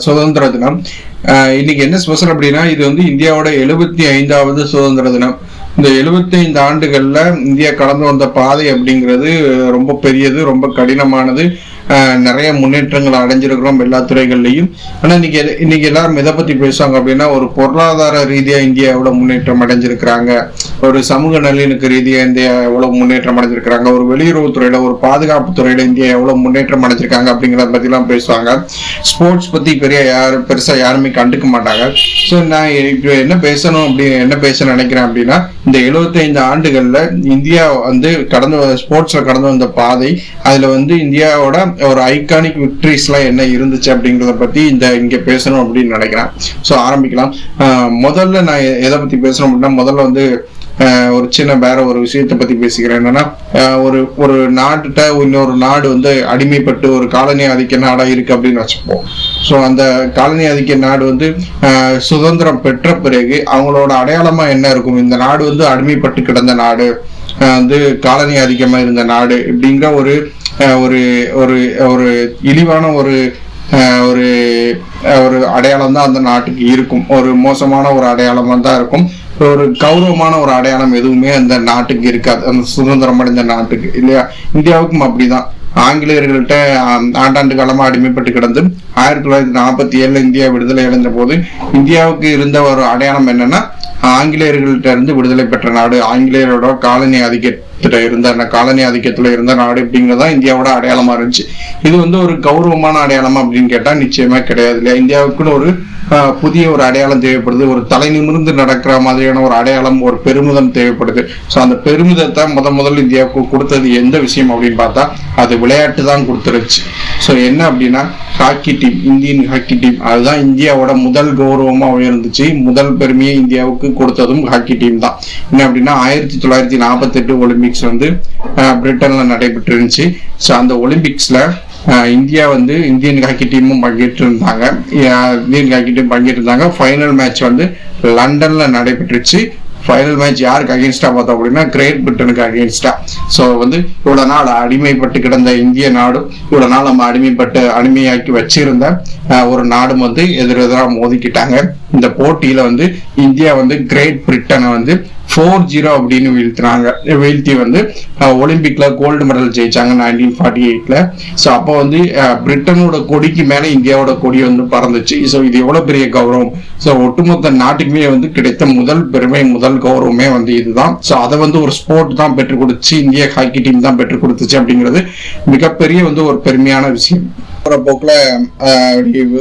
சுதந்திர தினம். இன்னைக்கு என்ன ஸ்பெஷல் அப்படின்னா, இது வந்து இந்தியாவோட 75வது சுதந்திர தினம். இந்த 75 ஆண்டுகள்ல இந்தியா கடந்து வந்த பாதை அப்படிங்கிறது ரொம்ப பெரியது, ரொம்ப கடினமானது. நிறைய முன்னேற்றங்கள் அடைஞ்சிருக்கிறோம் எல்லா துறைகள்லையும். ஆனா இன்னைக்கு எல்லாரும் எதை பத்தி பேசுவாங்க அப்படின்னா, ஒரு பொருளாதார ரீதியா இந்தியா எவ்வளவு முன்னேற்றம் அடைஞ்சிருக்கிறாங்க, ஒரு சமூக நல்லிணக்க ரீதியா இந்தியா எவ்வளவு முன்னேற்றம் அடைஞ்சிருக்கிறாங்க, ஒரு வெளியுறவு துறையில ஒரு பாதுகாப்பு துறையில இந்தியா எவ்வளவு முன்னேற்றம் அடைஞ்சிருக்காங்க அப்படிங்கிறத பத்தி எல்லாம் பேசுவாங்க. ஸ்போர்ட்ஸ் பத்தி பெருசா யாருமே கண்டுக்க மாட்டாங்க. ஸோ நான் இப்ப என்ன பேச நினைக்கிறேன் அப்படின்னா, இந்த 75 ஆண்டுகள்ல இந்தியா வந்து ஸ்போர்ட்ஸ்ல கடந்து வந்த பாதை, அதுல வந்து இந்தியாவோட ஒரு ஐகானிக் விக்டரிஸ் எல்லாம் என்ன இருந்துச்சு அப்படிங்கறத பத்தி இங்க பேசணும் அப்படின்னு நினைக்கிறேன். ஸோ ஆரம்பிக்கலாம். முதல்ல நான் எதை பத்தி பேசணும் அப்படின்னா, முதல்ல வந்து ஒரு சின்ன வேற ஒரு விஷயத்தை பத்தி பேசிக்கிறேன். என்னன்னா, ஒரு நாட்டுகிட்ட இன்னொரு நாடு வந்து அடிமைப்பட்டு ஒரு காலனி ஆதிக்க நாடா இருக்கு அப்படின்னு வச்சுப்போம். ஸோ அந்த காலனி ஆதிக்க நாடு வந்து சுதந்திரம் பெற்ற பிறகு அவங்களோட அடையாளமா என்ன இருக்கும்? இந்த நாடு வந்து அடிமைப்பட்டு கிடந்த நாடு, வந்து காலனி அதிகமா இருந்த நாடு இப்படிங்கிற ஒரு ஒரு ஒரு இழிவான ஒரு அடையாளம் தான் அந்த நாட்டுக்கு இருக்கும். ஒரு மோசமான ஒரு அடையாளமா தான் இருக்கும். ஒரு கௌரவமான ஒரு அடையாளம் எதுவுமே அந்த நாட்டுக்கு இருக்காது, அந்த சுதந்திரம் அடைந்த நாட்டுக்கு, இல்லையா? இந்தியாவுக்கும் அப்படிதான். ஆங்கிலேயர்கள்ட்ட ஆண்டாண்டு காலமா அடிமைப்பட்டு கிடந்து 1947 இந்தியா விடுதலை அடைந்த போது இந்தியாவுக்கு இருந்த ஒரு அடையாளம் என்னன்னா, ஆங்கிலேயர்கள்ட்ட இருந்து விடுதலை பெற்ற நாடு, ஆங்கிலேயரோட காலனி ஆதிக்கத்துல இருந்த நாடு அப்படிங்கறதான் இந்தியாவோட அடையாளமா இருந்துச்சு. இது வந்து ஒரு கௌரவமான அடையாளமா அப்படின்னு கேட்டா நிச்சயமா கிடையாது, இல்லையா? இந்தியாவுக்குன்னு ஒரு புதிய ஒரு அடையாளம் தேவைப்படுது. ஒரு தலை நிமிர்ந்து நடக்கிற மாதிரியான ஒரு அடையாளம், ஒரு பெருமிதம் தேவைப்படுது. ஸோ அந்த பெருமிதத்தை முதல்ல இந்தியாவுக்கு கொடுத்தது எந்த விஷயம் அப்படின்னு பார்த்தா, அது விளையாட்டு தான் கொடுத்துருச்சு. ஸோ என்ன அப்படின்னா, hockey team, Indian hockey team, அதுதான் இந்தியாவோட முதல் கௌரவமா உயர்ந்துச்சு. முதல் பெருமையை இந்தியாவுக்கு கொடுத்ததும் ஹாக்கி டீம் தான். என்ன அப்படின்னா, 1948 ஒலிம்பிக்ஸ் வந்து பிரிட்டன்ல நடைபெற்று இருந்துச்சு. ஸோ அந்த ஒலிம்பிக்ஸ்ல இந்தியா வந்து இந்தியன் ஹாக்கி டீமும் பங்கேற்று இருந்தாங்க. ஃபைனல் மேட்ச் வந்து லண்டன்ல நடைபெற்றுச்சு. ஃபைனல் மேட்ச் யாருக்கு அகேன்ஸ்டா பார்த்தோம் அப்படின்னா, கிரேட் பிரிட்டனுக்கு அகேன்ஸ்டா. ஸோ வந்து இவ்வளவு நாள் அடிமைப்பட்டு கிடந்த இந்திய நாடும், இவ்வளவு நாள் நம்ம அடிமையாக்கி வச்சிருந்த ஒரு நாடும் வந்து எதிரெதிராக மோதிக்கிட்டாங்க. இந்த போட்டியில வந்து இந்தியா வந்து கிரேட் பிரிட்டனை வந்து 4-0 அப்படின்னு வீழ்த்தி வந்து ஒலிம்பிக்ல கோல்டு மெடல் ஜெயிச்சாங்க 1948ல. ஸோ அப்போ வந்து பிரிட்டனோட கொடிக்கு மேல இந்தியாவோட கொடி வந்து பறந்துச்சு. ஸோ இது எவ்வளவு பெரிய கௌரவம்! ஸோ ஒட்டுமொத்த நாட்டுக்குமே வந்து கிடைத்த முதல் பெருமை, முதல் கௌரவமே வந்து இதுதான். ஸோ அதை வந்து ஒரு ஸ்போர்ட் தான் பெற்றுக் கொடுத்துச்சு, இந்திய ஹாக்கி டீம் தான் பெற்றுக் கொடுத்துச்சு அப்படிங்கிறது மிகப்பெரிய வந்து ஒரு பெருமையான விஷயம். போக்குல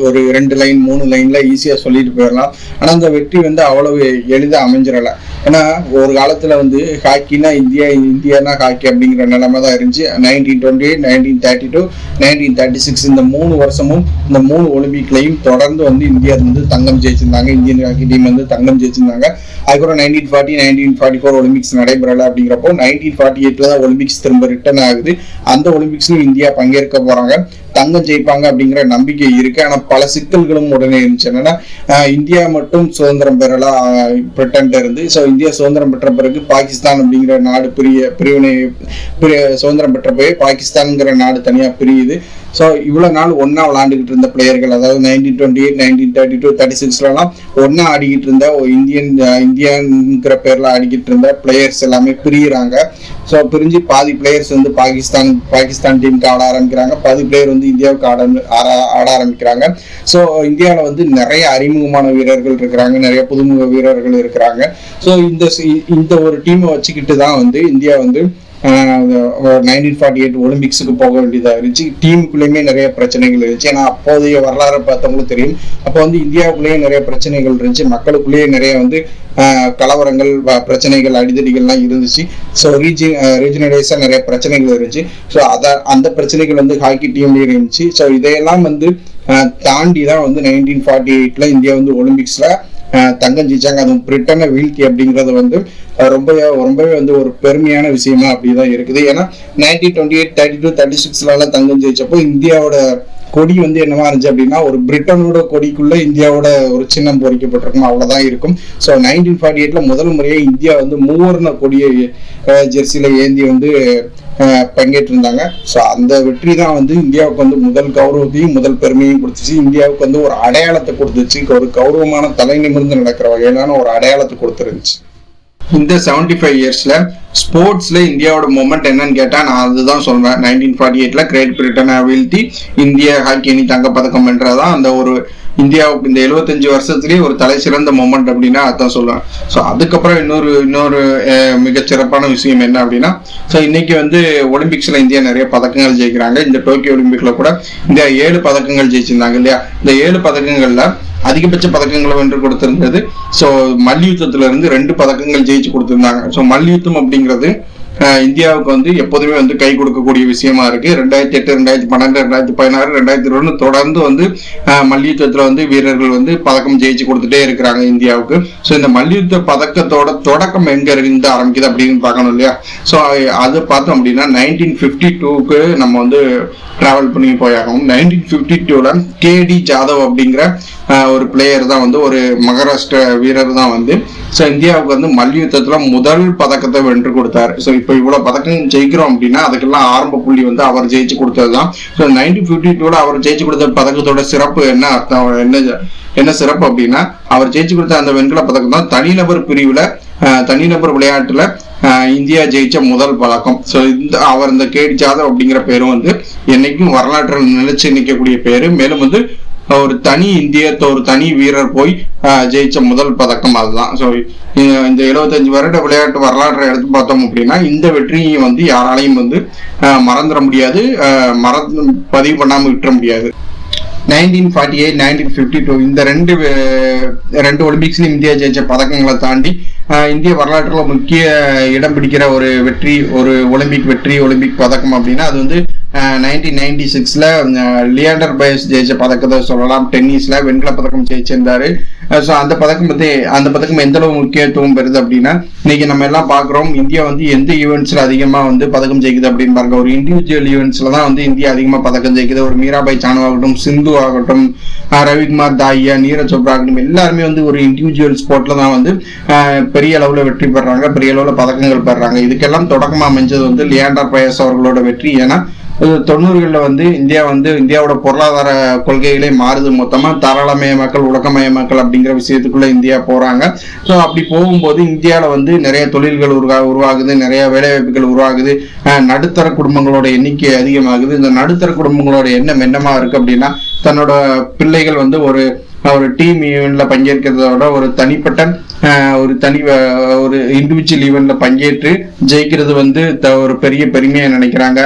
ஒரு 2 லைன் 3 லைன்ல ஈஸியா சொல்லிட்டு போயிடலாம். ஆனா அந்த வெற்றி வந்து அவ்வளவு எளிதா அமைஞ்சிடல. ஏன்னா ஒரு காலத்துல வந்து ஹாக்கினா இந்தியானா ஹாக்கி அப்படிங்கிற நிலைமை தான் இருந்துச்சு. 1928, 1932, 1936 இந்த 3 வருஷமும், இந்த 3 ஒலிம்பிக்லையும் தொடர்ந்து வந்து இந்தியா வந்து தங்கம் ஜெயிச்சிருந்தாங்க. இந்தியன் ஹாக்கி டீம் வந்து தங்கம் ஜெயிச்சிருந்தாங்க. அதுக்கப்புறம் 1940, 1944 ஒலிம்பிக்ஸ் நடைபெறல. அப்படிங்கிறப்போ 1948 தான் ஒலிம்பிக்ஸ் திரும்ப ரிட்டர்ன் ஆகுது. அந்த ஒலிம்பிக்ஸ்லயும் இந்தியா பங்கேற்க போறாங்க, தங்கம் ஜெயிப்பாங்க அப்படிங்கிற நம்பிக்கை இருக்கு. ஆனா பல சிக்கல்களும் உடனே இருந்துச்சு. என்னன்னா, இந்தியா மட்டும் சுதந்திரம் பெறலாம் பிரிட்டன் இருந்து. ஸோ இந்தியா சுதந்திரம் பெற்ற பிறகு பாகிஸ்தான் அப்படிங்கிற நாடு சுதந்திரம் பெற்ற பிறகு பாகிஸ்தான்ங்கிற நாடு தனியா பிரியுது. ஸோ இவ்வளவு நாள் ஒன்னா விளையாண்டுகிட்டு இருந்த பிளேயர்கள், அதாவது 1928, 1932, 36 ஒன்னா ஆடிக்கிட்டு இருந்த இந்தியாங்கிற பேர்ல ஆடிக்கிட்டு இருந்த பிளேயர்ஸ் எல்லாமே பிரியுறாங்க. ஸோ பிரிஞ்சு பாதி பிளேயர்ஸ் வந்து பாகிஸ்தான் டீமுக்கு ஆட ஆரம்பிக்கிறாங்க, பாதி பிளேயர் வந்து இந்தியாவுக்கு ஆட ஆரம்பிக்கிறாங்க. ஸோ இந்தியாவில் வந்து நிறைய அறிமுகமான வீரர்கள் இருக்கிறாங்க, நிறைய புதுமுக வீரர்கள் இருக்கிறாங்க. ஸோ இந்த ஒரு டீமை வச்சுக்கிட்டு தான் வந்து இந்தியா வந்து 1948 ஒலிம்பிக்ஸுக்கு போக வேண்டியதா இருந்துச்சு. டீமுக்குள்ளேயுமே நிறைய பிரச்சனைகள் இருந்துச்சு. ஏன்னா அப்போதைய வரலாறு பார்த்தவங்களும் தெரியும். அப்போ வந்து இந்தியாவுக்குள்ளேயே நிறைய பிரச்சனைகள் இருந்துச்சு, மக்களுக்குள்ளேயே நிறைய வந்து கலவரங்கள், பிரச்சனைகள், அடிதடிகள்லாம் இருந்துச்சு. ஸோ ரீஜனலைஸா நிறைய பிரச்சனைகள் இருந்துச்சு. ஸோ அந்த பிரச்சனைகள் வந்து ஹாக்கி டீம்லயே இருந்துச்சு. ஸோ இதையெல்லாம் வந்து தாண்டி தான் வந்து 1948 இந்தியா வந்து ஒலிம்பிக்ஸ்ல தங்கம் ஜெயிச்சாங்க. அதுவும் பிரிட்டனை வீழ்த்தி அப்படிங்கிறது வந்து ரொம்பவே வந்து ஒரு பெருமையான விஷயமா அப்படிதான் இருக்குது. ஏன்னா 1928, 32, 36 தங்கம் ஜெயிச்சப்போ இந்தியாவோட கொடி வந்து என்னவா இருந்துச்சு அப்படின்னா, ஒரு பிரிட்டனோட கொடிக்குள்ள இந்தியாவோட ஒரு சின்னம் பொறிக்கப்பட்டிருக்கும், அவ்வளவுதான் இருக்கும். ஸோ 1948 முதல் முறையே இந்தியா வந்து மூவர்ண கொடியை ஜெர்சியில ஏந்தி வந்து பங்கேற்றிருந்தாங்க. ஸோ அந்த வெற்றி தான் வந்து இந்தியாவுக்கு வந்து முதல் கௌரவத்தையும் முதல் பெருமையும் கொடுத்துச்சு. இந்தியாவுக்கு வந்து ஒரு அடையாளத்தை கொடுத்துச்சு, ஒரு கௌரவமான தலை நிமிர்ந்து நடக்கிற வகையிலான ஒரு அடையாளத்தை கொடுத்துருந்துச்சு. இந்த 75 இயர்ஸ்ல ஸ்போர்ட்ஸ்ல இந்தியாவோட மூமெண்ட் என்னன்னு கேட்டா நான் அதுதான் சொல்றேன். 1948ல கிரேட் பிரிட்டனை வீழ்த்தி இந்திய ஹாக்கி அணி தங்கப்பதக்கம் வென்றதான் அந்த ஒரு இந்தியாவுக்கு இந்த 75 வருஷத்துலயே ஒரு தலை சிறந்த மூமெண்ட் அப்படின்னா அதான் சொல்லுவேன். ஸோ அதுக்கப்புறம் இன்னொரு மிகச்சிறப்பான விஷயம் என்ன அப்படின்னா, ஸோ இன்னைக்கு வந்து ஒலிம்பிக்ஸ்ல இந்தியா நிறைய பதக்கங்கள் ஜெயிக்கிறாங்க. இந்த டோக்கியோ ஒலிம்பிக்ல கூட இந்தியா 7 பதக்கங்கள் ஜெயிச்சிருந்தாங்க இல்லையா. இந்த 7 பதக்கங்கள்ல அதிகபட்ச பதக்கங்களை வென்று கொடுத்திருந்தது. ஸோ மல்யுத்தத்துல இருந்து 2 பதக்கங்கள் ஜெயிச்சு கொடுத்திருந்தாங்க. ஸோ மல்யுத்தம் அப்படிங்கிறது இந்தியாவுக்கு வந்து எப்போதுமே வந்து கை கொடுக்கக்கூடிய விஷயமா இருக்கு. 2008, 2012, 2016, 2021 தொடர்ந்து வந்து மல்யுத்தத்துல வந்து வீரர்கள் வந்து பதக்கம் ஜெயிச்சு கொடுத்துட்டே இருக்கிறாங்க இந்தியாவுக்கு. ஸோ இந்த மல்யுத்த பதக்கத்தோட தொடக்கம் எங்க இருந்து ஆரம்பிக்குது அப்படின்னு பார்க்கணும் இல்லையா. ஸோ அது பார்த்தோம் அப்படின்னா 1952க்கு நம்ம வந்து டிராவல் பண்ணி போயாகும். 1952ல கேடி ஜாதவ் அப்படிங்கிற ஒரு பிளேயர் தான் வந்து ஒரு மகாராஷ்டிர வீரர் தான் வந்து ஸோ இந்தியாவுக்கு வந்து மல்யுத்தத்துல முதல் பதக்கத்தை வென்று கொடுத்தாரு. ஸோ இப்போ இவ்வளவு பதக்கம் ஜெயிக்கிறோம் அப்படின்னா அதுக்கெல்லாம் ஆரம்ப புள்ளி வந்து அவர் ஜெயிச்சு கொடுத்தது தான். ஸோ 1952ல அவர் ஜெயிச்சு கொடுத்த பதக்கத்தோட சிறப்பு என்ன அர்த்தம், என்ன சிறப்பு அப்படின்னா, அவர் ஜெயிச்சு கொடுத்த அந்த வெண்கல பதக்கம் தான் தனிநபர் பிரிவுல தனிநபர் விளையாட்டுல இந்தியா ஜெயிச்ச முதல் பதக்கம். ஸோ அவர் இந்த கேடி ஜாதவ் அப்படிங்கிற பேரும் வந்து என்னைக்கும் வரலாற்றில் நிலைச்சு நிற்கக்கூடிய பேரு. மேலும் வந்து ஒரு தனி ஒரு தனி வீரர் போய் ஜெயிச்ச முதல் பதக்கம் அதுதான். ஸோ இந்த 75 வருட விளையாட்டு வரலாற்றை எடுத்து பார்த்தோம் அப்படின்னா இந்த வெற்றியை வந்து யாராலையும் வந்து மறந்துட முடியாது, பதிவு பண்ணாம விட்டுற முடியாது. 1948, 1952 இந்த ரெண்டு ஒலிம்பிக்ஸ்லயும் இந்தியா ஜெயிச்ச பதக்கங்களை தாண்டி இந்திய வரலாற்றுல முக்கிய இடம் பிடிக்கிற ஒரு வெற்றி, ஒரு ஒலிம்பிக் பதக்கம் அப்படின்னா அது வந்து 1996ல லியாண்டர் பயஸ் ஜெயிச்ச பதக்கத்தை சொல்லலாம். டென்னிஸ்ல வெண்கல பதக்கம் ஜெயிச்சிருந்தாரு. ஸோ அந்த பதக்கம் எந்த அளவு முக்கியத்துவம் பெறுது அப்படின்னா, இன்னைக்கு நம்ம எல்லாம் பாக்குறோம் இந்தியா வந்து எந்த ஈவெண்ட்ஸ்ல அதிகமா வந்து பதக்கம் ஜெயிக்குது அப்படின்னு பாருங்க. ஒரு இண்டிவிஜுவல் ஈவெண்ட்ஸ்ல தான் வந்து இந்தியா அதிகமா பதக்கம் ஜெயிக்குது. ஒரு மீராபாய் சானு ஆகட்டும், சிந்து ஆகட்டும், ரவிக்குமார் தாஹியா, நீரஜ் சோப்ரா ஆகட்டும், எல்லாருமே வந்து ஒரு இண்டிவிஜுவல் ஸ்போர்ட்ல தான் வந்து பெரிய அளவுல வெற்றி பெறாங்க, பெரிய அளவுல பதக்கங்கள் பெறாங்க. இதுக்கெல்லாம் தொடக்கமா அமைஞ்சது வந்து லியாண்டர் பயஸ் அவர்களோட வெற்றி. ஏன்னா 90களில் வந்து இந்தியாவோட பொருளாதார கொள்கைகளே மாறுது. மொத்தமா தாராளமயமாக்கல், உலகமயமாக்கல் அப்படிங்கிற விஷயத்துக்குள்ள இந்தியா போறாங்க. ஸோ அப்படி போகும்போது இந்தியாவில வந்து நிறைய தொழில்கள் உருவாகுது, நிறைய வேலைவாய்ப்புகள் உருவாகுது, நடுத்தர குடும்பங்களோட எண்ணிக்கை அதிகமாகுது. இந்த நடுத்தர குடும்பங்களோட எண்ணம் என்னமா இருக்கு அப்படின்னா, தன்னோட பிள்ளைகள் வந்து ஒரு டீம் ஈவெண்ட்ல பங்கேற்கிறத விட ஒரு தனிப்பட்ட ஒரு இண்டிவிஜுவல் ஈவெண்ட்ல பங்கேற்று ஜெயிக்கிறது வந்து ஒரு பெரிய பெருமையா நினைக்கிறாங்க.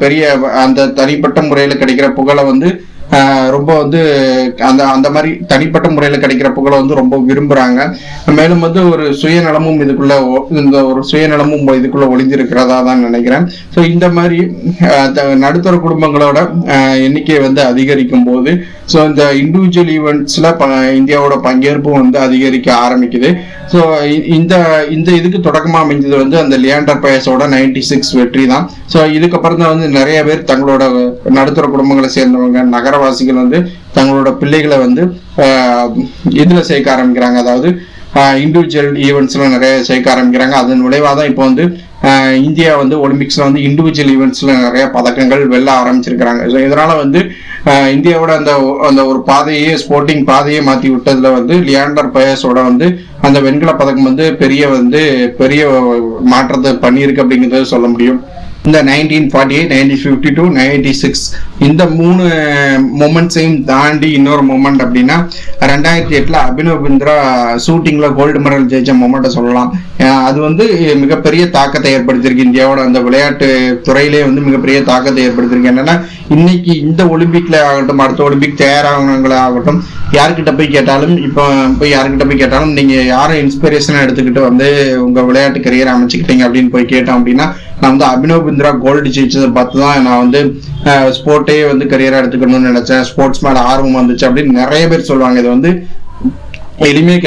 பெரிய அந்த தனிப்பட்ட முறையில கிடைக்கிற புகழை வந்து ரொம்ப வந்து அந்த மாதிரி தனிப்பட்ட முறையில கிடைக்கிற புகழை வந்து ரொம்ப விரும்புறாங்க. மேலும் வந்து ஒரு சுயநலமும் இதுக்குள்ள ஒளிஞ்சிருக்கிறதா தான் நினைக்கிறேன். ஸோ இந்த மாதிரி நடுத்தர குடும்பங்களோட எண்ணிக்கை வந்து அதிகரிக்கும் போது ஸோ இந்த இண்டிவிஜுவல் ஈவெண்ட்ஸ்ல இந்தியாவோட பங்கேற்பும் வந்து அதிகரிக்க ஆரம்பிக்குது. ஸோ இந்த இதுக்கு தொடக்கமா அமைஞ்சது வந்து அந்த லியாண்டர் பயஸோட 96 வெற்றி தான். ஸோ இதுக்கப்புறம் தான் வந்து நிறைய பேர் தங்களோட நடுத்தர குடும்பங்களை சேர்ந்தவங்க, நகரவாசிகள் வந்து தங்களோட பிள்ளைகளை வந்து இதுல சேர்க்க ஆரம்பிக்கிறாங்க. அதாவது இண்டிவிஜுவல் ஈவெண்ட்ஸ்ல நிறைய சேர்க்க ஆரம்பிக்கிறாங்க. அதன் விளைவாக தான் இப்போ வந்து இந்தியா வந்து ஒலிம்பிக்ஸ்ல வந்து இண்டிவிஜுவல் ஈவெண்ட்ஸ்ல நிறைய பதக்கங்கள் வெல்ல ஆரம்பிச்சிருக்கிறாங்க. ஸோ இதனால வந்து இந்தியாவோட அந்த ஒரு ஸ்போர்ட்டிங் பாதையே மாத்தி விட்டதுல வந்து லியாண்டர் பயஸோட வந்து அந்த வெண்கல பதக்கம் வந்து பெரிய மாற்றத்தை பண்ணியிருக்கு அப்படிங்கிறத சொல்ல முடியும். இந்த 1948, 1952, 96 இந்த 3 மொமெண்ட்ஸையும் தாண்டி இன்னொரு மொமெண்ட் அப்படின்னா 2008ல அபினவ் பிந்த்ரா ஷூட்டிங்ல கோல்டு மெடல் ஜெயிச்ச மொமெண்ட்டை சொல்லலாம். அது வந்து மிகப்பெரிய தாக்கத்தை ஏற்படுத்தியிருக்கு. இந்தியாவோட அந்த விளையாட்டு துறையிலே வந்து மிகப்பெரிய தாக்கத்தை ஏற்படுத்தியிருக்கு. என்னன்னா இன்னைக்கு இந்த ஒலிம்பிக்ல ஆகட்டும், அடுத்த ஒலிம்பிக் தயாராகவங்களே ஆகட்டும், யாருக்கிட்ட போய் கேட்டாலும் நீங்க யாரை இன்ஸ்பிரேஷனா எடுத்துக்கிட்டு வந்து உங்க விளையாட்டு கரியரை அமைச்சுக்கிட்டீங்க அப்படின்னு போய் கேட்டோம் அப்படின்னா, நான் வந்து அபினவ் பிந்த்ரா கோல்டு ஜெயிச்சதை பார்த்து தான் நான் வந்து ஸ்போர்ட்டே வந்து கரியரா எடுத்துக்கணும்னு நினைச்சேன், ஸ்போர்ட்ஸ் மேல ஆர்வம் வந்துச்சு அப்படின்னு நிறைய பேர் சொல்லுவாங்க. இது வந்து எளிமையா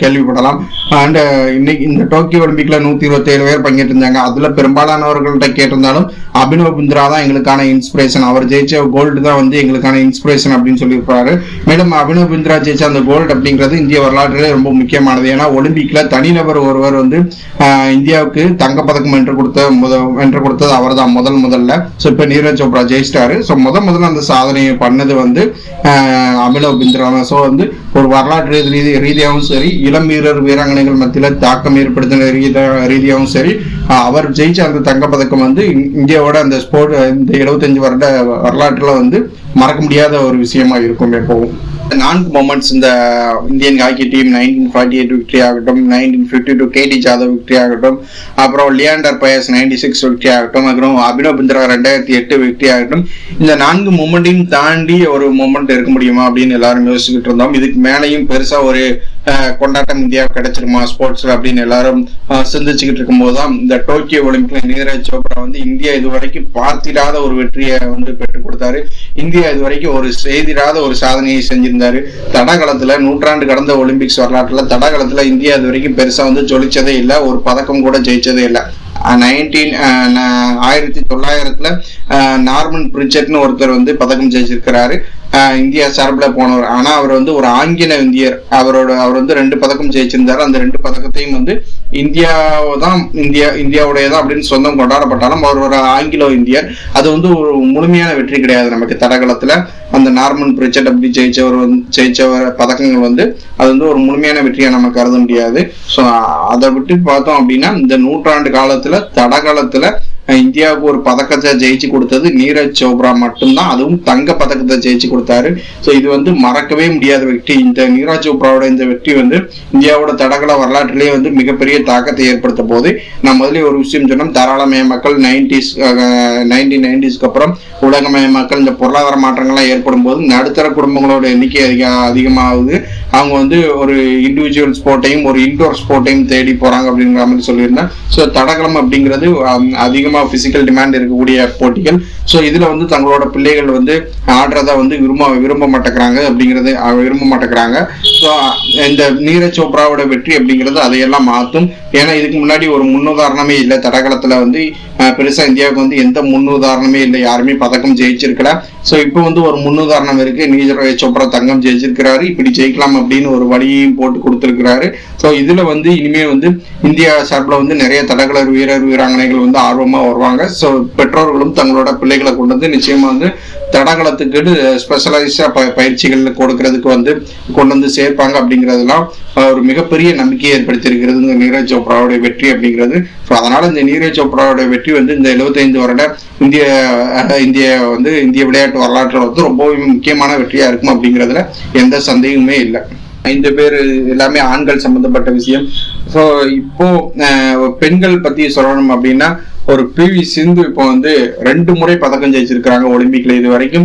கேள்விப்படலாம். அண்ட் இன்னைக்கு இந்த டோக்கியோ ஒலிம்பிக்ல 127 பேர் பங்கேற்று இருந்தாங்க. அதுல பெரும்பாலானவர்கள்ட்ட கேட்டிருந்தாலும் அபினவ் பிந்த்ரா தான் எங்களுக்கான இன்ஸ்பிரேஷன், அவர் ஜெயிச்ச கோல்டு தான் வந்து எங்களுக்கான இன்ஸ்பிரேஷன் அப்படின்னு சொல்லியிருப்பாரு. மேலும் அபினவ் பிந்த்ரா ஜெயிச்ச அந்த கோல்டு அப்படிங்கிறது இந்திய வரலாற்றிலே ரொம்ப முக்கியமானது. ஏன்னா ஒலிம்பிக்ல தனிநபர் ஒருவர் வந்து இந்தியாவுக்கு தங்கப்பதக்கம் வென்று கொடுத்தது அவர் தான் முதல்ல. ஸோ இப்போ நீரஜ் சோப்ரா ஜெயிச்சிட்டாரு. ஸோ முதல்ல அந்த சாதனையை பண்ணது வந்து அபினவ் பிந்த்ரா தான். ஸோ வந்து ஒரு வரலாற்று ரீதியாகவும் சரி, இளம் வீராங்கனைகள் மத்தியில தாக்கம் ஏற்படுத்தின ரீதியாகவும் சரி, அவர் ஜெயிச்ச அந்த தங்கப்பதக்கம் வந்து இந்தியாவோட அந்த ஸ்போர்ட் இந்த 75 வருட வரலாற்றுல வந்து மறக்க முடியாத ஒரு விஷயமா இருக்கும் எப்பவும். 4 மொமெண்ட்ஸ் இந்த இந்தியன் ஹாக்கி டீம் 1948 விக்டரி ஆகட்டும், 1952 கேடி ஜாதவ் விக்டரி ஆகட்டும், அப்புறம் லியாண்டர் பயஸ் 96 விக்டரி ஆகட்டும், அப்புறம் அபினவ் பிந்த்ரா 2008 விக்டரி ஆகட்டும், இந்த 4 மொமெண்ட்டையும் தாண்டி ஒரு மொமெண்ட் இருக்க முடியுமா அப்படின்னு எல்லாரும் யோசிச்சுட்டு இருந்தோம். இதுக்கு மேலையும் பெருசா ஒரு கொண்டாட்டம் இந்தியா கிடைச்சிருமா ஸ்போர்ட்ஸ்ல அப்படின்னு எல்லாரும் சிந்திச்சுக்கிட்டு இருக்கும் போதுதான் இந்த டோக்கியோ ஒலிம்பிக்ல நீரஜ் சோப்ரா வந்து இந்தியா இதுவரைக்கும் பார்த்திடாத ஒரு வெற்றியை வந்து பெற்றுக் கொடுத்தாரு. இந்தியா இதுவரைக்கும் ஒரு செய்திடாத ஒரு சாதனையை செஞ்சிருந்தாரு. தடகளத்துல நூற்றாண்டு கடந்த ஒலிம்பிக்ஸ் வரலாற்றுல தடகளத்துல இந்தியா இது வரைக்கும் பெருசா வந்து ஜொலிச்சதே இல்லை, ஒரு பதக்கம் கூட ஜெயிச்சதே இல்லை. 1900 நார்மன் பிரிச்சர்ட்னு ஒருத்தர் வந்து பதக்கம் ஜெயிச்சிருக்கிறாரு, இந்தியா சார்பில் போனவர். ஆனா அவர் வந்து ஒரு ஆங்கில இந்தியர். அவர் வந்து 2 பதக்கம் ஜெயிச்சிருந்தாரு. அந்த 2 பதக்கத்தையும் வந்து இந்தியாவுடையதான் அப்படின்னு சொந்தம் கொண்டாடப்பட்டாலும் அவர் ஒரு ஆங்கிலோ இந்தியர். அது வந்து ஒரு முழுமையான வெற்றி கிடையாது நமக்கு தடகளத்துல. அந்த நார்மன் பிரிச்சர்ட் அப்படி ஜெயிச்ச பதக்கங்கள் வந்து அது வந்து ஒரு முழுமையான வெற்றியா நம்ம கருத முடியாது. ஸோ அதை விட்டு பார்த்தோம் அப்படின்னா இந்த நூற்றாண்டு காலத்துல தடகளத்துல இந்தியாவுக்கு ஒரு பதக்கத்தை ஜெயிச்சு கொடுத்தது நீரஜ் சோப்ரா மட்டும்தான். அதுவும் தங்க பதக்கத்தை ஜெயிச்சு கொடுத்தாரு. ஸோ இது வந்து மறக்கவே முடியாத வெற்றி. இந்த நீரஜ் சோப்ராவோட இந்த வெற்றி வந்து இந்தியாவோட தடகள வரலாற்றிலேயே வந்து மிகப்பெரிய தாக்கத்தை ஏற்படுத்த போது. நான் முதல்ல ஒரு விஷயம் சொன்னோம், தாராளமயமாக்கல் 1990s அப்புறம் உலகமயமாக்கல், இந்த பொருளாதார மாற்றங்கள்லாம் ஏற்படும் போது நடுத்தர குடும்பங்களோட எண்ணிக்கை அதிகமாகுது. அவங்க வந்து ஒரு இண்டிவிஜுவல் ஸ்போர்ட்டையும் ஒரு இன்டோர் ஸ்போர்ட்டையும் தேடி போறாங்க அப்படிங்கிற மாதிரி சொல்லியிருந்தேன். ஸோ தடகளம் அப்படிங்கிறது அதிகமாக பிசிக்கல் டிமாண்ட் இருக்கக்கூடிய போட்டிகள். ஸோ இதுல வந்து தங்களோட பிள்ளைகள் வந்து ஆடுறத வந்து விரும்ப மாட்டேங்கிறாங்க. ஸோ இந்த நீரஜ் சோப்ராவோட வெற்றி அப்படிங்கிறது அதையெல்லாம் மாற்றும். ஏன்னா இதுக்கு முன்னாடி ஒரு முன்னுதாரணமே இல்லை தடகளத்துல வந்து பெருசா இந்தியாவுக்கு வந்து எந்த முன்னுதாரணமே இல்லை, யாருமே பதக்கம் ஜெயிச்சிருக்கல. ஸோ இப்போ வந்து ஒரு முன்னுதாரணம் இருக்கு, நீரஜ் சோப்ரா தங்கம் ஜெயிச்சிருக்கிறாரு, இப்படி ஜெயிக்கலாம் அப்படின்னு ஒரு வழியையும் போட்டு கொடுத்திருக்கிறாரு. ஸோ இதுல வந்து இனிமே வந்து இந்தியா சார்பில் வந்து நிறைய தடகள வீராங்கனைகள் வந்து ஆர்வமா வருவாங்க. ஸோ பெற்றோர்களும் தங்களோட பிள்ளைகளை கொண்டு வந்து நிச்சயமா வந்து தடகளத்துக்கு ஸ்பெஷலைஸ்டா பயிற்சிகள் கொடுக்கறதுக்கு வந்து கொண்டு வந்து சேர்ப்பாங்க அப்படிங்கிறதுலாம் ஒரு மிகப்பெரிய நம்பிக்கையை ஏற்படுத்தியிருக்கிறது இந்த நீரஜ் சோப்ராவுடைய வெற்றி அப்படிங்கிறது. ஸோ அதனால இந்த நீரஜ் சோப்ராவுடைய வெற்றி வந்து இந்த 75 வருட இந்திய விளையாட்டு வரலாற்றில் வந்து ரொம்பவே முக்கியமான வெற்றியா இருக்கும் அப்படிங்கிறதுல எந்த சந்தேகமே இல்லை. 5 பேர் எல்லாமே ஆண்கள் சம்பந்தப்பட்ட விஷயம். ஸோ இப்போ பெண்கள் பத்தி சொல்லணும் அப்படின்னா ஒரு PV சிந்து இப்போ வந்து 2 முறை பதக்கம் ஜெயிச்சிருக்கிறாங்க ஒலிம்பிக்ல. இது வரைக்கும்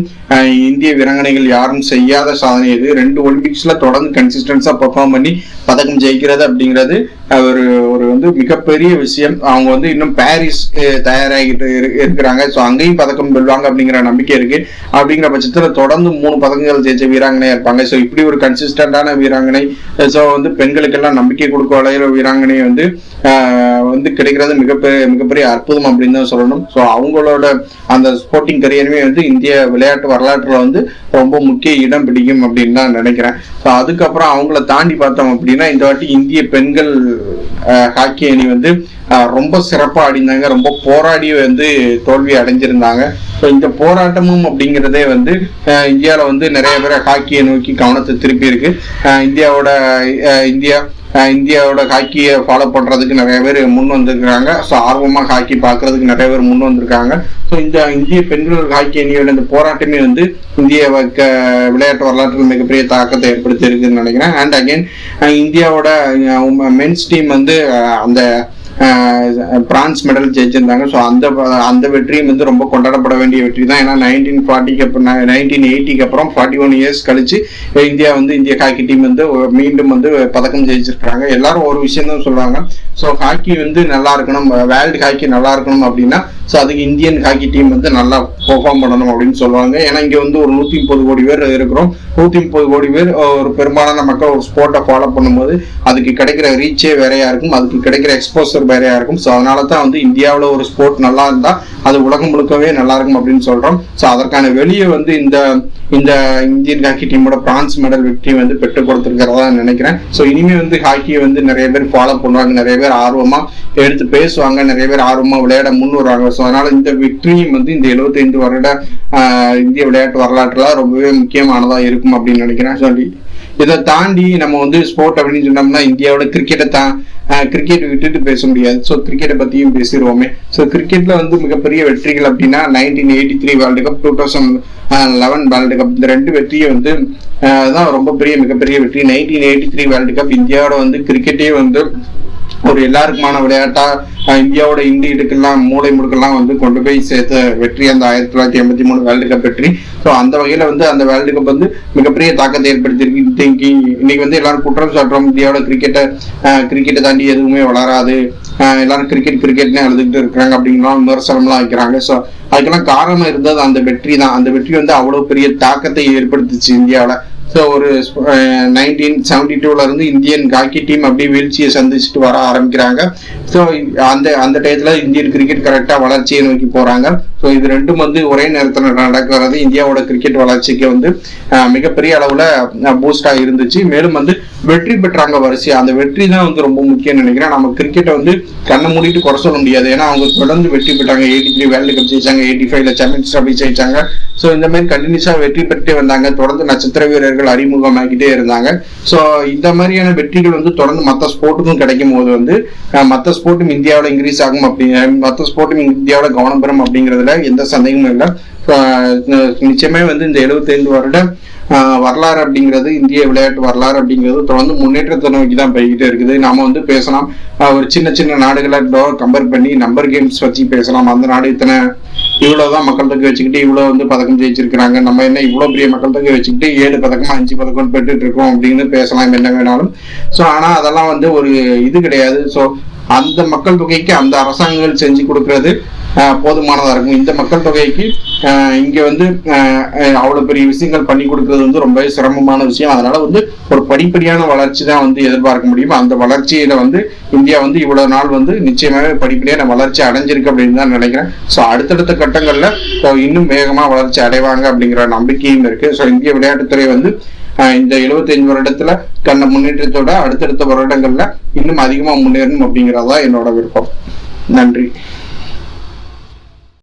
இந்திய வீராங்கனைகள் யாரும் செய்யாத சாதனை இது. 2 ஒலிம்பிக்ஸ்ல தொடர்ந்து கன்சிஸ்டன்ஸா பெர்ஃபார்ம் பண்ணி பதக்கம் ஜெயிக்கிறது அப்படிங்கிறது ஒரு வந்து மிகப்பெரிய விஷயம். அவங்க வந்து இன்னும் பாரிஸ் தயாராகிட்டு இருக்கிறாங்க. ஸோ அங்கேயும் பதக்கம் வெல்வாங்க அப்படிங்கிற நம்பிக்கை இருக்கு. அப்படிங்கிற பட்சத்துல தொடர்ந்து 3 பதக்கங்கள் ஜெயிச்ச வீராங்கனையா இருப்பாங்க. ஸோ இப்படி ஒரு கன்சிஸ்டன்டான வீராங்கனை, ஸோ வந்து பெண்களுக்கெல்லாம் நம்பிக்கை கொடுக்க வளைகிற வீராங்கனை வந்து கிடைக்கிறது மிகப்பெரிய அற்புதம் அப்படின்னு தான் சொல்லணும். ஸோ அவங்களோட அந்த ஸ்போர்ட்டிங் கரியருமே வந்து இந்திய விளையாட்டு வரலாற்றுல வந்து ரொம்ப முக்கிய இடம் பிடிக்கும் அப்படின்னு தான் நினைக்கிறேன். ஸோ அதுக்கப்புறம் அவங்கள தாண்டி பார்த்தோம் அப்படின்னா இந்த வாட்டி இந்திய பெண்கள் ஹாக்கி அணி வந்து ரொம்ப சிறப்பா ஆடினாங்க, ரொம்ப போராடி வந்து தோல்வி அடைஞ்சிருந்தாங்க. ஸோ இந்த போராட்டமும் அப்படிங்கிறதே வந்து இந்தியாவில் வந்து நிறைய பேர் ஹாக்கியை நோக்கி கவனத்தை திருப்பி இருக்கு. இந்தியாவோட ஹாக்கியை ஃபாலோ பண்றதுக்கு நிறைய பேர் முன் வந்திருக்கிறாங்க. ஸோ ஆர்வமா ஹாக்கி பார்க்கறதுக்கு நிறைய பேர் முன் வந்திருக்காங்க. ஸோ இந்த இந்திய பெண்கள் ஹாக்கி அணியோட இந்த போராட்டமே வந்து இந்திய விளையாட்டு வரலாற்றில் மிகப்பெரிய தாக்கத்தை ஏற்படுத்தி இருக்குன்னு நினைக்கிறேன். அண்ட் அகைன் இந்தியாவோட மென்ஸ் டீம் வந்து அந்த பிரான்ஸ் மெடல் ஜெயிச்சிருந்தாங்க. ஸோ அந்த வெற்றியும் வந்து ரொம்ப கொண்டாடப்பட வேண்டிய வெற்றி தான். ஏன்னா 1980க்கு அப்புறம் 41 இயர்ஸ் கழிச்சு இந்திய ஹாக்கி டீம் வந்து மீண்டும் வந்து பதக்கம் ஜெயிச்சிருக்காங்க. எல்லாரும் ஒரு விஷயம் தான் சொல்றாங்க, ஸோ ஹாக்கி வந்து நல்லா இருக்கணும், வேர்ல்டு ஹாக்கி நல்லா இருக்கணும் அப்படின்னா ஸோ அதுக்கு இந்தியன் ஹாக்கி டீம் வந்து நல்லா பெர்ஃபார்ம் பண்ணணும் அப்படின்னு சொல்லுவாங்க. ஏன்னா இங்க வந்து ஒரு 130 கோடி பேர் இருக்கிறோம். 130 கோடி பேர் ஒரு பெரும்பாலான மக்கள் ஒரு ஸ்போர்ட்டை ஃபாலோ பண்ணும்போது அதுக்கு கிடைக்கிற ரீச்சே வேறையா இருக்கும், அதுக்கு கிடைக்கிற எக்ஸ்போசர் வேறையா இருக்கும். ஸோ அதனால தான் வந்து இந்தியாவில் ஒரு ஸ்போர்ட் நல்லா இருந்தா அது உலகம் முழுக்கவே நல்லா இருக்கும் அப்படின்னு சொல்றோம். ஸோ அதற்கான வெளியே வந்து இந்த இந்தியன் ஹாக்கி டீமோட பிரான்ஸ் மெடல் வெற்றி வந்து பெற்றுக் கொடுத்திருக்கிறதா நினைக்கிறேன். ஸோ இனிமே வந்து ஹாக்கியை வந்து நிறைய பேர் ஃபாலோ பண்ணுவாங்க, நிறைய பேர் ஆர்வமா எடுத்து பேசுவாங்க, நிறைய பேர் ஆர்வமா விளையாட முன் வருவாங்க. ஸோ அதனால இந்த வெற்றியும் வந்து இந்த 75 வருட இந்திய விளையாட்டு வரலாற்றுல ரொம்பவே முக்கியமானதா இருக்கும் அப்படின்னு நினைக்கிறேன். சொல்லி இதை தாண்டி நம்ம வந்து ஸ்போர்ட் அப்படின்னு சொன்னோம்னா இந்தியாவோட கிரிக்கெட் விட்டுட்டு பேச முடியாது. ஸோ கிரிக்கெட்டை பத்தியும் பேசிடுவோமே. ஸோ கிரிக்கெட்ல வந்து மிகப்பெரிய வெற்றிகள் அப்படின்னா 1983 வேர்ல்டு கப், 2011 வேர்ல்டு கப், இந்த 2 வெற்றியை வந்து தான் ரொம்ப மிகப்பெரிய வெற்றி. 1983 வேர்ல்டு கப் இந்தியாவோட வந்து கிரிக்கெட்டே வந்து ஒரு எல்லாருக்குமான விளையாட்டா இந்தியாவோட இடுக்கெல்லாம் மூளை முடுக்கெல்லாம் வந்து கொண்டு போய் சேர்த்த வெற்றி அந்த 1983 வேர்ல்டு கப் வெற்றி. ஸோ அந்த வகையில வந்து அந்த வேர்ல்டு கப் வந்து மிகப்பெரிய தாக்கத்தை ஏற்படுத்தியிருக்கு. இன்னைக்கு வந்து எல்லாரும் குற்றம் சாட்டுறோம், இந்தியாவோட கிரிக்கெட்டை தாண்டி எதுவுமே வளராது, எல்லாரும் கிரிக்கெட்னே அழுதுகிட்டு இருக்கிறாங்க அப்படிங்கலாம் விமர்சனம்லாம் வைக்கிறாங்க. ஸோ அதுக்கெல்லாம் காரணம் இருந்தது அந்த வெற்றி தான். அந்த வெற்றி வந்து அவ்வளவு பெரிய தாக்கத்தை ஏற்படுத்துச்சு இந்தியாவில். ஸோ ஒரு 1972ல இருந்து இந்தியன் ஹாக்கி டீம் அப்படியே வீழ்ச்சியை சந்திச்சுட்டு வர ஆரம்பிக்கிறாங்க. ஸோ அந்த டயத்துல இந்தியன் கிரிக்கெட் கரெக்டா வளர்ச்சியை நோக்கி போறாங்க. ஸோ இது ரெண்டும் வந்து ஒரே நேரத்தில் நடக்கிறது இந்தியாவோட கிரிக்கெட் வளர்ச்சிக்கு வந்து மிகப்பெரிய அளவுல பூஸ்டா இருந்துச்சு. மேலும் வந்து வெற்றி பெற்றாங்க வரிசையா. அந்த வெற்றி தான் வந்து ரொம்ப முக்கியம் நினைக்கிறேன். நம்ம கிரிக்கெட்டை வந்து கண்ணை மூடிட்டு குறை சொல்ல முடியாது. ஏன்னா அவங்க தொடர்ந்து வெற்றி பெற்றாங்க. 83 வேர்ல்டு கப் ஜெயிச்சாங்க, 85ல சாம்பியன்ஸ் ட்ராஃபி ஜெயிச்சாங்க. ஸோ இந்த மாதிரி கண்டினியூஸா வெற்றி பெற்றே வந்தாங்க. தொடர்ந்து நட்சத்திர வீரர்கள் அறிமுகமாக்கிட்டே இருந்தாங்க. ஸோ இந்த மாதிரியான வெற்றிகள் வந்து தொடர்ந்து மற்ற ஸ்போர்ட்டுக்கும் கிடைக்கும் போது வந்து மற்ற ஸ்போர்ட்டும் இந்தியாவோட இன்க்ரீஸ் ஆகும் மற்ற ஸ்போர்ட்டும் இந்தியாவோட கவனம் பெறும் அப்படிங்கிறதுல எந்த சந்தேகமும் இல்லை. நிச்சயமே வந்து இந்த 75 வருட வரலாறு அப்படிங்கிறது, இந்திய விளையாட்டு வரலாறு அப்படிங்கிறது தொடர்ந்து முன்னேற்றத்தை நோக்கி தான் போய்கிட்டே இருக்குது. நாம வந்து பேசலாம், ஒரு சின்ன நாடுகளை கம்பேர் பண்ணி நம்பர் கேம்ஸ் வச்சு பேசலாம். அந்த நாடு இவ்வளவுதான் மக்கள் தொகை வச்சுக்கிட்டு இவ்வளவு வந்து பதக்கம் ஜெயிச்சிருக்கிறாங்க, நம்ம என்ன இவ்வளவு பெரிய மக்கள் தொகை வச்சுக்கிட்டு 7 பதக்கம் 5 பதக்கம் பெற்றுட்டு இருக்கோம் அப்படின்னு பேசலாம் என்ன வேணாலும். ஸோ ஆனா அதெல்லாம் வந்து ஒரு இது கிடையாது. ஸோ அந்த மக்கள் தொகைக்கு அந்த அரசாங்கங்கள் செஞ்சு கொடுக்கறது போதுமானதா இருக்கும். இந்த மக்கள் தொகைக்கு இங்க வந்து அவ்வளவு பெரிய விஷயங்கள் பண்ணி கொடுக்கறது வந்து ரொம்ப சிரமமான விஷயம். அதனால வந்து ஒரு படிப்படியான வளர்ச்சி தான் வந்து எதிர்பார்க்க முடியும். அந்த வளர்ச்சியில வந்து இந்தியா வந்து இவ்வளவு நாள் வந்து நிச்சயமாவே படிப்படியான வளர்ச்சி அடைஞ்சிருக்கு அப்படின்னு தான் நினைக்கிறேன். ஸோ அடுத்தடுத்த கட்டங்கள்ல இன்னும் வேகமா வளர்ச்சி அடைவாங்க அப்படிங்கிற நம்பிக்கையும் இருக்கு. ஸோ இந்திய விளையாட்டுத்துறை வந்து இந்த 75 வருடத்துல கண்ட முன்னேற்றத்தோட அடுத்தடுத்த வருடங்கள்ல இன்னும் அதிகமா முன்னேறணும் அப்படிங்கறதா என்னோட விருப்பம். நன்றி.